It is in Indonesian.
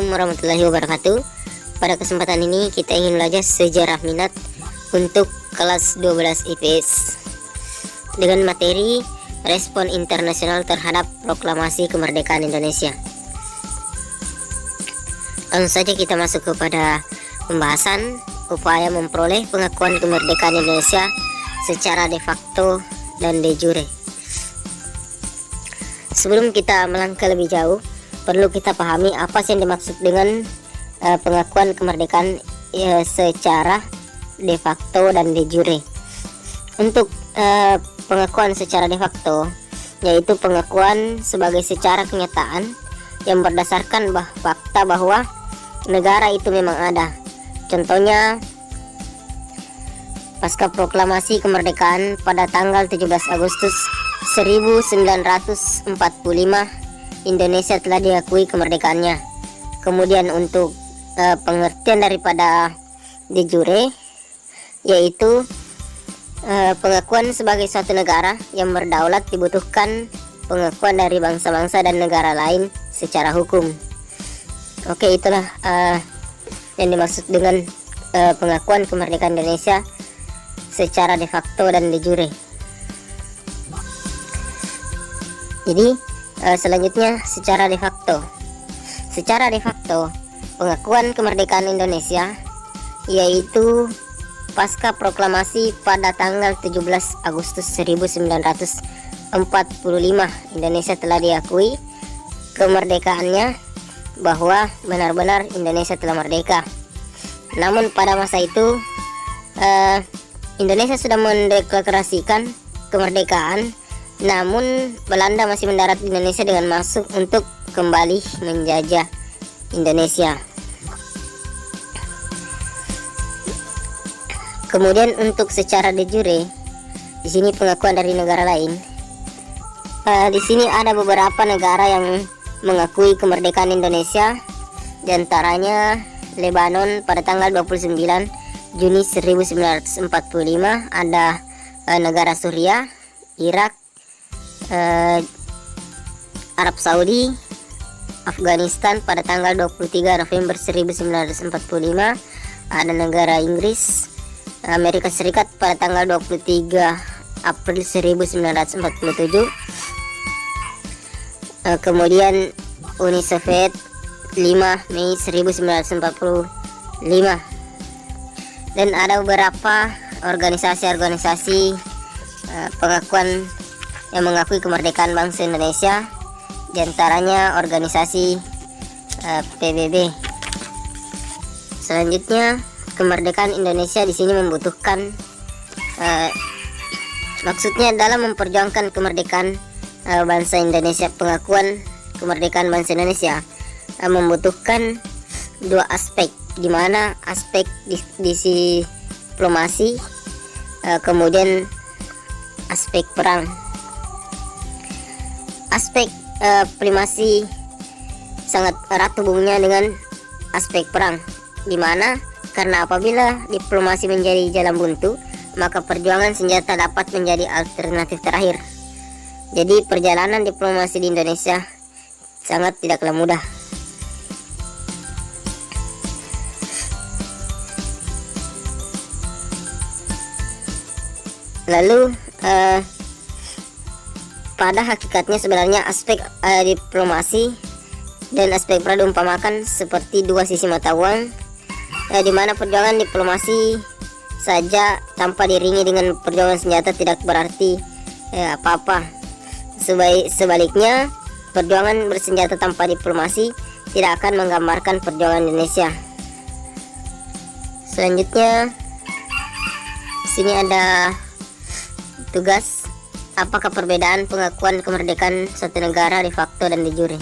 Assalamualaikum warahmatullahi wabarakatuh. Pada kesempatan ini kita ingin belajar sejarah minat untuk kelas 12 IPS dengan materi respon internasional terhadap proklamasi kemerdekaan Indonesia. Langsung saja kita masuk kepada pembahasan upaya memperoleh pengakuan kemerdekaan Indonesia secara de facto dan de jure. Sebelum kita melangkah lebih jauh, perlu kita pahami apa sih yang dimaksud dengan pengakuan kemerdekaan secara de facto dan de jure. Untuk pengakuan secara de facto, yaitu pengakuan sebagai secara kenyataan yang berdasarkan fakta bahwa negara itu memang ada. Contohnya, pasca proklamasi kemerdekaan pada tanggal 17 Agustus 1945, Indonesia telah diakui kemerdekaannya. Kemudian untuk pengertian daripada de jure, yaitu pengakuan sebagai suatu negara yang berdaulat dibutuhkan pengakuan dari bangsa-bangsa dan negara lain secara hukum. Oke, itulah yang dimaksud dengan pengakuan kemerdekaan Indonesia secara de facto dan de jure. Jadi selanjutnya secara de facto. Secara de facto, pengakuan kemerdekaan Indonesia yaitu pasca proklamasi pada tanggal 17 Agustus 1945, Indonesia telah diakui kemerdekaannya, bahwa benar-benar Indonesia telah merdeka. Namun pada masa itu Indonesia sudah mendeklarasikan kemerdekaan, namun Belanda masih mendarat di Indonesia dengan maksud untuk kembali menjajah Indonesia. Kemudian untuk secara de jure, di sini pengakuan dari negara lain. Di sini ada beberapa negara yang mengakui kemerdekaan Indonesia, diantaranya Lebanon pada tanggal 29 Juni 1945, ada negara Suriah, Irak, Arab Saudi, Afghanistan pada tanggal 23 November 1945, ada negara Inggris, Amerika Serikat pada tanggal 23 April 1947, kemudian Uni Soviet 5 Mei 1945, dan ada beberapa organisasi-organisasi pengakuan yang mengakui kemerdekaan bangsa Indonesia, diantaranya organisasi PBB. Selanjutnya, kemerdekaan Indonesia di sini membutuhkan, maksudnya dalam memperjuangkan kemerdekaan bangsa Indonesia, pengakuan kemerdekaan bangsa Indonesia membutuhkan dua aspek, di mana aspek diplomasi, kemudian aspek perang. Aspek diplomasi sangat erat hubungannya dengan aspek perang, di mana karena apabila diplomasi menjadi jalan buntu, maka perjuangan senjata dapat menjadi alternatif terakhir. Jadi perjalanan diplomasi di Indonesia sangat tidaklah mudah. Lalu pada hakikatnya sebenarnya aspek diplomasi dan aspek perang diumpamakan seperti dua sisi mata uang, di mana perjuangan diplomasi saja tanpa diiringi dengan perjuangan senjata tidak berarti apa-apa. Sebaliknya, perjuangan bersenjata tanpa diplomasi tidak akan menggambarkan perjuangan Indonesia. Selanjutnya, sini ada tugas. Apakah perbedaan pengakuan kemerdekaan suatu negara de facto dan de jure?